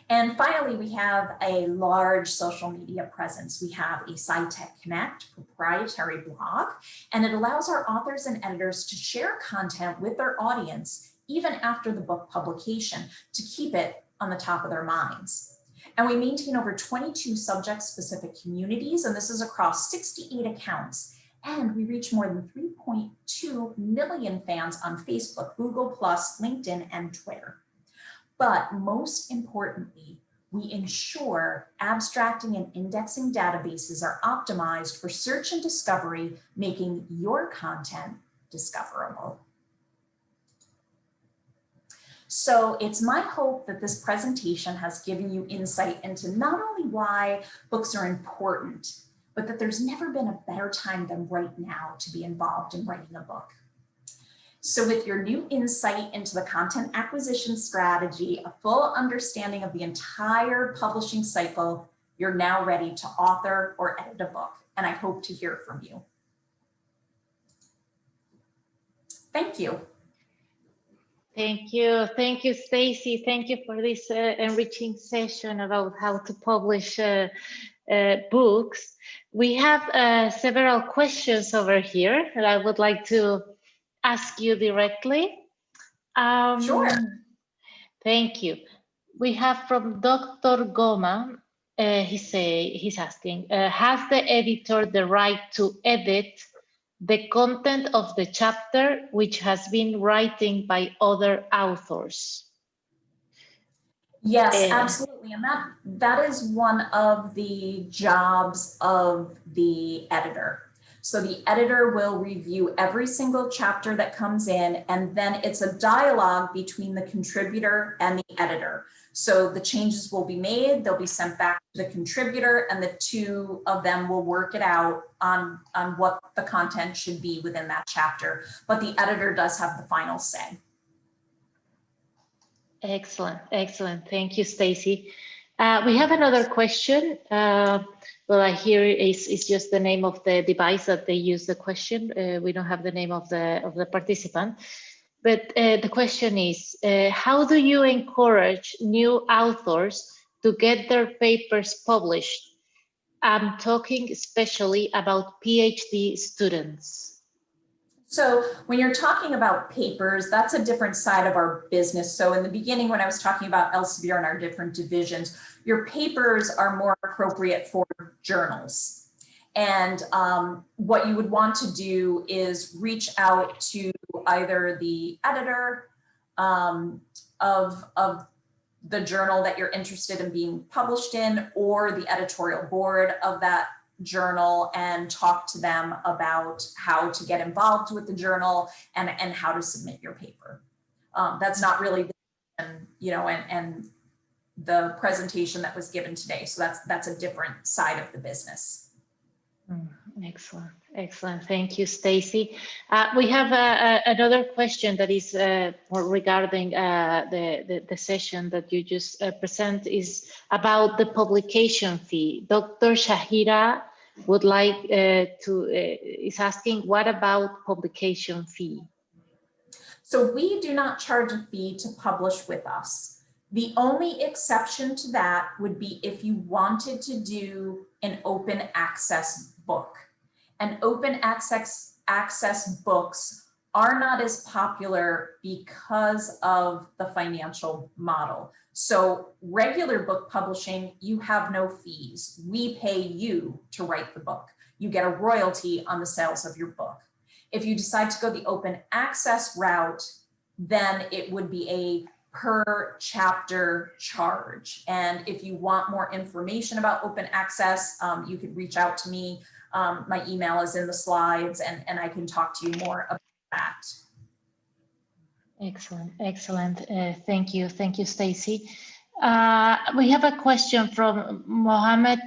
And finally, we have a large social media presence. We have a SciTech Connect proprietary blog, and it allows our authors and editors to share content with their audience even after the book publication to keep it on the top of their minds. And we maintain over 22 subject-specific communities, and this is across 68 accounts. And we reach more than 3.2 million fans on Facebook, Google+, LinkedIn, and Twitter. But most importantly, we ensure abstracting and indexing databases are optimized for search and discovery, making your content discoverable. So it's my hope that this presentation has given you insight into not only why books are important, but that there's never been a better time than right now to be involved in writing a book. So with your new insight into the content acquisition strategy, a full understanding of the entire publishing cycle, you're now ready to author or edit a book, and I hope to hear from you. Thank you. Thank you, Stacy. Thank you for this enriching session about how to publish books. We have several questions over here that I would like to ask you directly. Sure. Thank you. We have from Dr. Goma. He's asking, has the editor the right to edit the content of the chapter which has been written by other authors? Yes, absolutely. And that is one of the jobs of the editor. So the editor will review every single chapter that comes in, and then it's a dialogue between the contributor and the editor. So the changes will be made, they'll be sent back to the contributor, and the two of them will work it out on what the content should be within that chapter. But the editor does have the final say. Excellent, excellent. Thank you, Stacy. We have another question. Well, I hear it's just the name of the device that they use the question. We don't have the name of the participant. But the question is, how do you encourage new authors to get their papers published? I'm talking especially about PhD students. So when you're talking about papers, that's a different side of our business. So in the beginning, when I was talking about Elsevier and our different divisions, your papers are more appropriate for journals. And what you would want to do is reach out to either the editor of the journal that you're interested in being published in, or the editorial board of that journal, and talk to them about how to get involved with the journal and how to submit your paper. That's not really, and the presentation that was given today. So that's a different side of the business. Excellent, excellent. Thank you, Stacy. We have another question that is regarding the session that you just present, is about the publication fee. Dr. Shahira would like is asking, what about publication fee? So we do not charge a fee to publish with us. The only exception to that would be if you wanted to do an open access book. And open access books are not as popular because of the financial model. So regular book publishing, you have no fees. We pay you to write the book. You get a royalty on the sales of your book. If you decide to go the open access route, then it would be a per chapter charge. And if you want more information about open access, you could reach out to me. My email is in the slides, and I can talk to you more about that. Excellent, excellent. Thank you, Stacy. We have a question from Mohammed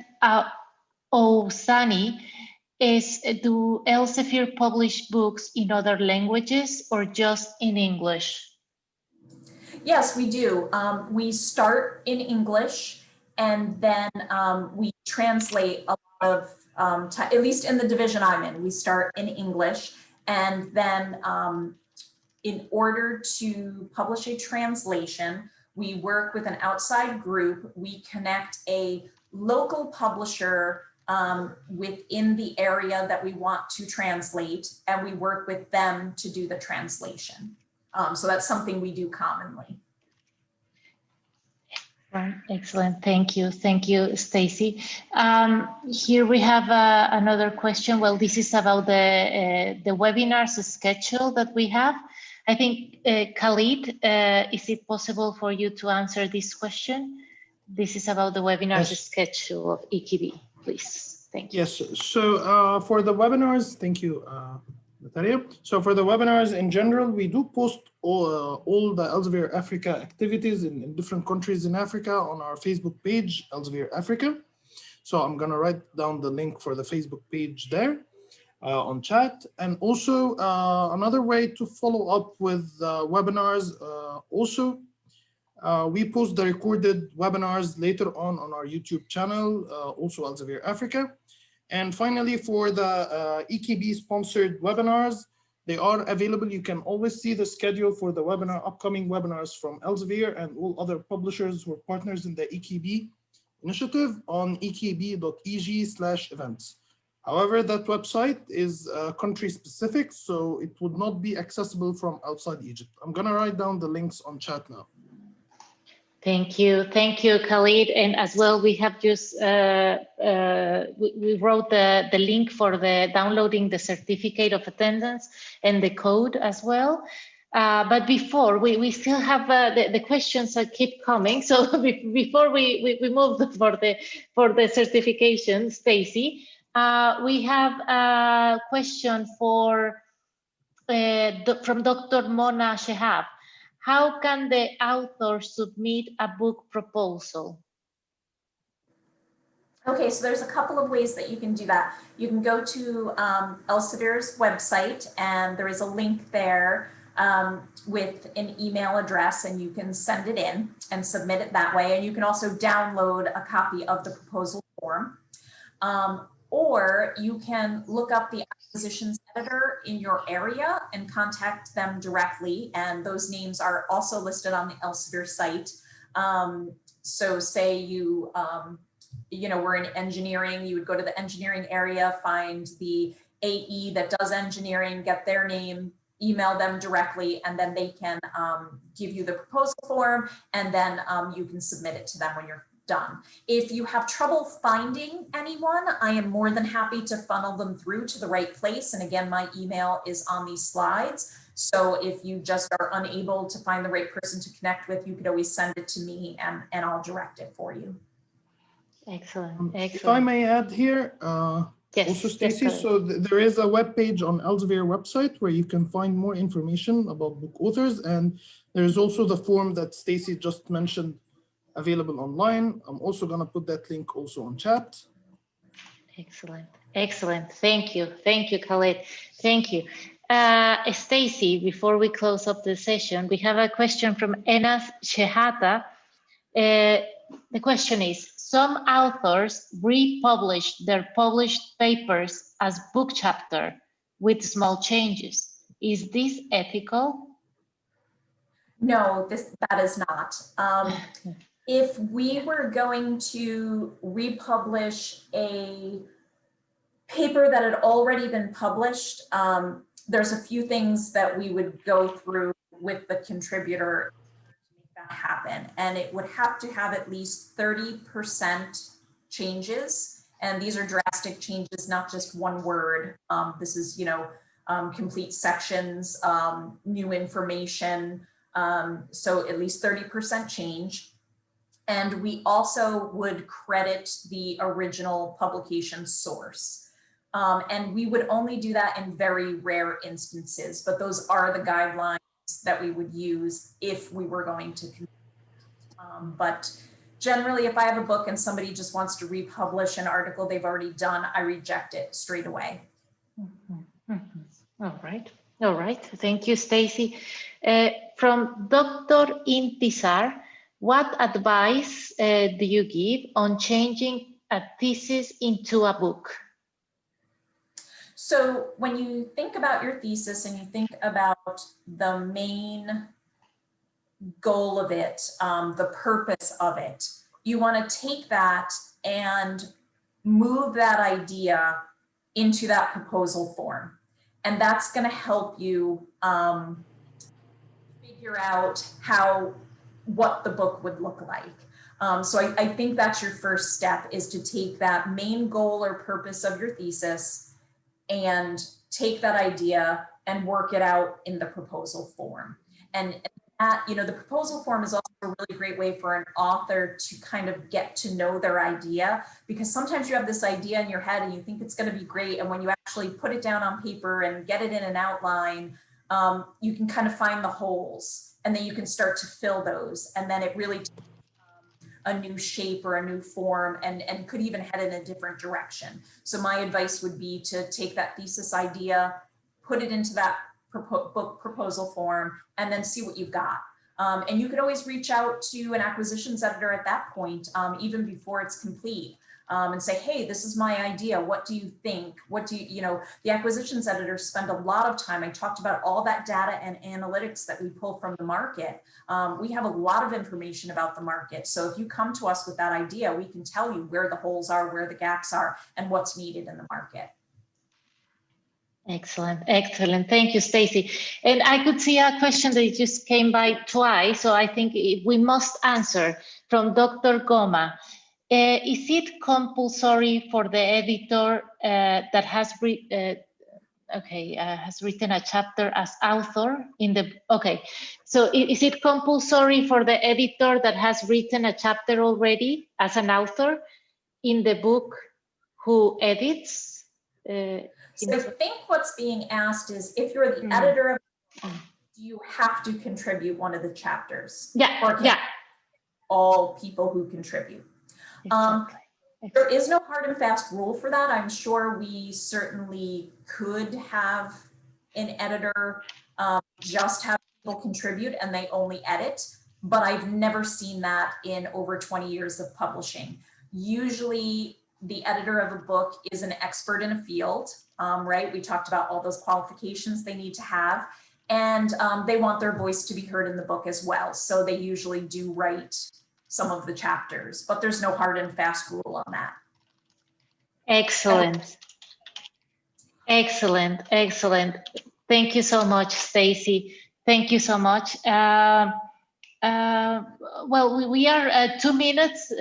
Ousani. Do Elsevier publish books in other languages or just in English? Yes, we do. We start in English, and then we translate a lot of, at least in the division I'm in, we start in English, and then in order to publish a translation, we work with an outside group. We connect a local publisher within the area that we want to translate, and we work with them to do the translation. So that's something we do commonly. Right. Excellent. Thank you. Thank you, Stacy. Here we have another question. Well, this is about the webinars schedule that we have. I think, Khalid, is it possible for you to answer this question? This is about the webinars schedule of EKB, please. Thank you. Yes. So for the webinars, thank you, Natalia. So for the webinars in general, we do post all the Elsevier Africa activities in different countries in Africa on our Facebook page, Elsevier Africa. So I'm going to write down the link for the Facebook page there on chat. And also another way to follow up with webinars we post the recorded webinars later on our YouTube channel, also Elsevier Africa. And finally, for the EKB sponsored webinars, they are available. You can always see the schedule for the upcoming webinars from Elsevier and all other publishers who are partners in the EKB initiative on ekb.eg/events. However, that website is country specific, so it would not be accessible from outside Egypt. I'm gonna write down the links on chat now. Thank you, Khalid. And as well, we have just we wrote the link for the downloading the certificate of attendance and the code as well. But before we still have the questions that keep coming. So before we move for the certification, Stacy, we have a question from Dr. Mona Shehab. How can the author submit a book proposal? Okay, so there's a couple of ways that you can do that. You can go to Elsevier's website, and there is a link there with an email address, and you can send it in and submit it that way. And you can also download a copy of the proposal form. Or you can look up the acquisitions editor in your area and contact them directly. And those names are also listed on the Elsevier site. So say you were in engineering, you would go to the engineering area, find the AE that does engineering, get their name, email them directly, and then they can give you the proposal form, and then you can submit it to them when you're done. If you have trouble finding anyone, I am more than happy to funnel them through to the right place. And again, my email is on these slides. So if you just are unable to find the right person to connect with, you could always send it to me and I'll direct it for you. Excellent. If I may add here, yes, also Stacy, yes, so there is a web page on Elsevier website where you can find more information about book authors. And there is also the form that Stacy just mentioned available online. I'm also going to put that link also on chat. Excellent. Excellent. Thank you, Khalid. Thank you. Stacy, before we close up the session, we have a question from Enas Shehata. The question is, some authors republish their published papers as book chapter with small changes. Is this ethical? No, that is not. If we were going to republish a paper that had already been published, there's a few things that we would go through with the contributor to make that happen. And it would have to have at least 30% changes. And these are drastic changes, not just one word. This is, complete sections, new information. So at least 30% change. And we also would credit the original publication source. And we would only do that in very rare instances, but those are the guidelines that we would use if we were going to. But generally, if I have a book and somebody just wants to republish an article they've already done, I reject it straight away. Mm-hmm. Mm-hmm. All right. All right, thank you, Stacy. From Dr. Intisar, what advice do you give on changing a thesis into a book? So when you think about your thesis and you think about the main goal of it, the purpose of it, you want to take that and move that idea into that proposal form. And that's going to help you figure out what the book would look like. So I think that's your first step, is to take that main goal or purpose of your thesis and take that idea and work it out in the proposal form. And that, you know, the proposal form is also a really great way for an author to kind of get to know their idea, because sometimes you have this idea in your head and you think it's going to be great, and when you actually put it down on paper and get it in an outline, you can kind of find the holes, and then you can start to fill those, and then it really takes a new shape or a new form, and could even head in a different direction. So my advice would be to take that thesis idea, put it into that book proposal form, and then see what you've got. And you could always reach out to an acquisitions editor at that point, even before it's complete, and say, hey, this is my idea. What do you think? What do you know, the acquisitions editors spend a lot of time. I talked about all that data and analytics that we pull from the market. We have a lot of information about the market. So if you come to us with that idea, we can tell you where the holes are, where the gaps are, and what's needed in the market. Excellent, excellent. Thank you, Stacy. And I could see a question that just came by twice, so I think we must answer, from Dr. Goma. Is it compulsory for the editor that has has written a chapter as author in the, so is it compulsory for the editor that has written a chapter already as an author in the book who edits? So I think what's being asked is, if you're the editor of the book, do you have to contribute one of the chapters? Yeah, or can all people who contribute? Exactly. There is no hard and fast rule for that. I'm sure we certainly could have an editor just have people contribute and they only edit, but I've never seen that in over 20 years of publishing. Usually the editor of a book is an expert in a field, right? We talked about all those qualifications they need to have, and they want their voice to be heard in the book as well. So they usually do write some of the chapters, but there's no hard and fast rule on that. Excellent. Excellent, excellent. Thank you so much, Stacy. Thank you so much. Well, we are 2 minutes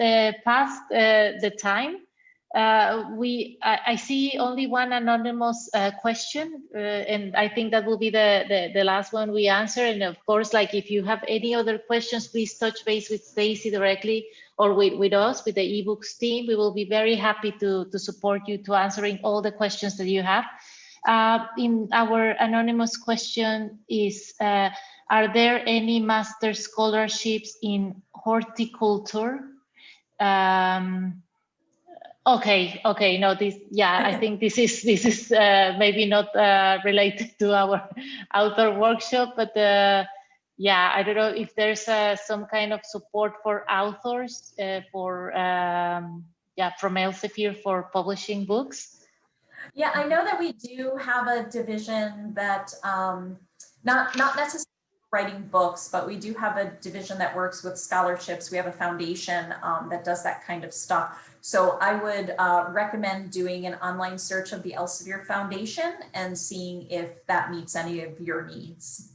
past the time. I see only one anonymous question, and I think that will be the last one we answer. And of course, like, if you have any other questions, please touch base with Stacy directly, or with us, with the eBooks team. We will be very happy to support you to answering all the questions that you have. In our anonymous question is, are there any master scholarships in horticulture? Okay, no, I think this is maybe not related to our outdoor workshop, but yeah, I don't know if there's some kind of support for authors from Elsevier for publishing books. Yeah, I know that we do have a division that not necessarily writing books, but we do have a division that works with scholarships. We have a foundation that does that kind of stuff. So I would recommend doing an online search of the Elsevier Foundation and seeing if that meets any of your needs.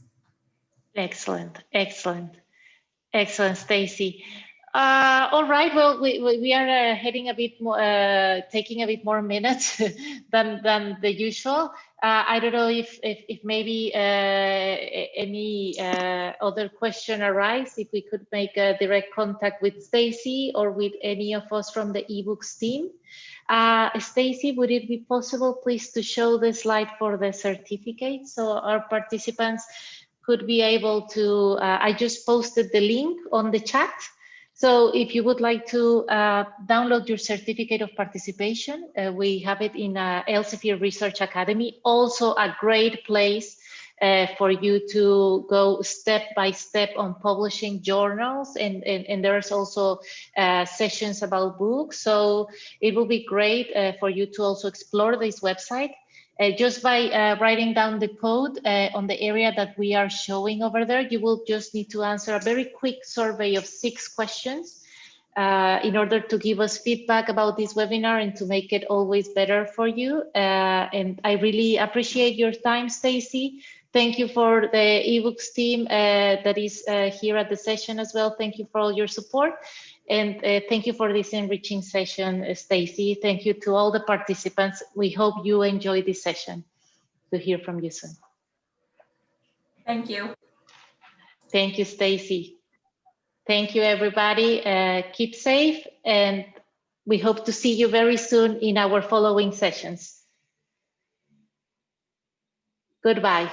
Excellent, excellent, excellent, Stacy. All right, well, we are heading a bit more, taking a bit more minutes than the usual. I don't know if maybe any other question arise, if we could make a direct contact with Stacy or with any of us from the eBooks team. Stacy, would it be possible, please, to show the slide for the certificate so our participants could be able to, I just posted the link on the chat. So if you would like to download your certificate of participation, we have it in Elsevier Research Academy, also a great place for you to go step by step on publishing journals, and there's also sessions about books. So it will be great for you to also explore this website. Just by writing down the code on the area that we are showing over there, you will just need to answer a very quick survey of 6 questions in order to give us feedback about this webinar and to make it always better for you. And I really appreciate your time, Stacy. Thank you for the eBooks team that is here at the session as well. Thank you for all your support. And thank you for this enriching session, Stacy. Thank you to all the participants. We hope you enjoy this session. To hear from you soon. Thank you. Thank you, Stacy. Thank you, everybody. Keep safe, and we hope to see you very soon in our following sessions. Goodbye.